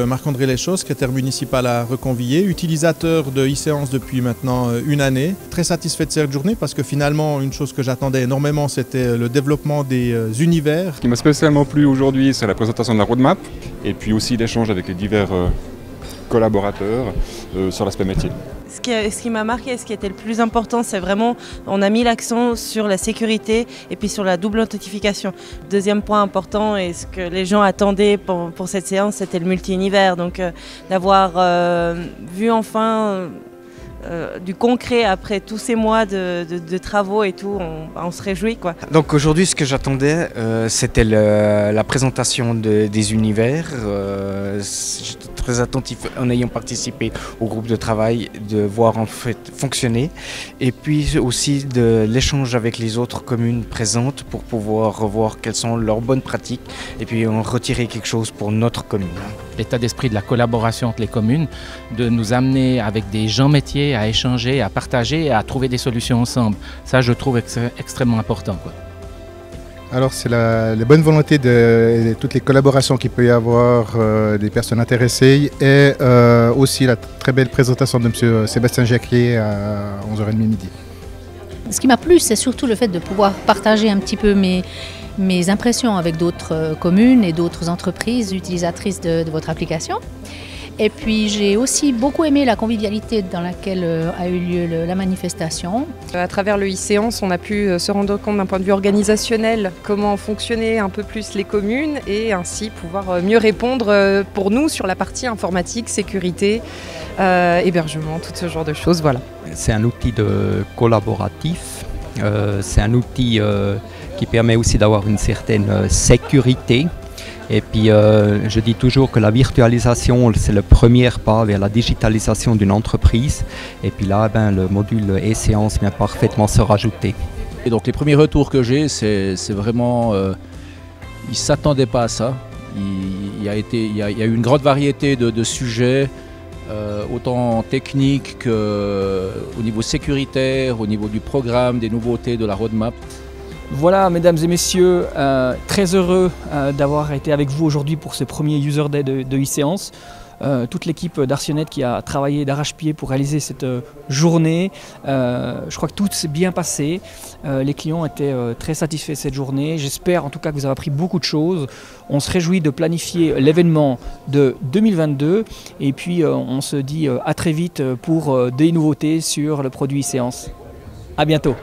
Marc-André Leschos, secrétaire municipal à Reconvillé, utilisateur de e-séance depuis maintenant une année. Très satisfait de cette journée parce que finalement, une chose que j'attendais énormément, c'était le développement des univers. Ce qui m'a spécialement plu aujourd'hui, c'est la présentation de la roadmap et puis aussi l'échange avec les divers collaborateurs sur l'aspect métier. Ce qui m'a marqué, ce qui était le plus important, c'est vraiment, on a mis l'accent sur la sécurité et puis sur la double authentification. Deuxième point important et ce que les gens attendaient pour cette séance, c'était le multi-univers. Donc d'avoir vu enfin du concret après tous ces mois de travaux et tout, on se réjouit, quoi. Donc aujourd'hui, ce que j'attendais, c'était la présentation des univers. J'étais très attentif en ayant participé au groupe de travail, de voir en fait fonctionner, et puis aussi de l'échange avec les autres communes présentes pour pouvoir revoir quelles sont leurs bonnes pratiques et puis en retirer quelque chose pour notre commune. L'état d'esprit de la collaboration entre les communes, de nous amener avec des gens métiers à échanger, à partager et à trouver des solutions ensemble. Ça, je trouve extrêmement important, quoi. Alors c'est la bonne volonté de toutes les collaborations qu'il peut y avoir des personnes intéressées et aussi la très belle présentation de M. Sébastien Jacquier à 11h30 midi. Ce qui m'a plu, c'est surtout le fait de pouvoir partager un petit peu mes impressions avec d'autres communes et d'autres entreprises utilisatrices de votre application. Et puis j'ai aussi beaucoup aimé la convivialité dans laquelle a eu lieu la manifestation. À travers le e-séance, on a pu se rendre compte d'un point de vue organisationnel comment fonctionnaient un peu plus les communes et ainsi pouvoir mieux répondre pour nous sur la partie informatique, sécurité, hébergement, tout ce genre de choses. Voilà. C'est un outil collaboratif, c'est un outil qui permet aussi d'avoir une certaine sécurité. Et puis je dis toujours que la virtualisation, c'est le premier pas vers la digitalisation d'une entreprise. Et puis là, le module e-séance vient parfaitement se rajouter. Et donc les premiers retours que j'ai, c'est vraiment... ils ne s'attendaient pas à ça. Il y a eu une grande variété de sujets, autant techniques qu'au niveau sécuritaire, au niveau du programme, des nouveautés, de la roadmap. Voilà, mesdames et messieurs, très heureux d'avoir été avec vous aujourd'hui pour ce premier User Day de e-séance. Toute l'équipe d'Arsionet qui a travaillé d'arrache-pied pour réaliser cette journée. Je crois que tout s'est bien passé. Les clients étaient très satisfaits de cette journée. J'espère en tout cas que vous avez appris beaucoup de choses. On se réjouit de planifier l'événement de 2022. Et puis on se dit à très vite pour des nouveautés sur le produit e-séance. À bientôt.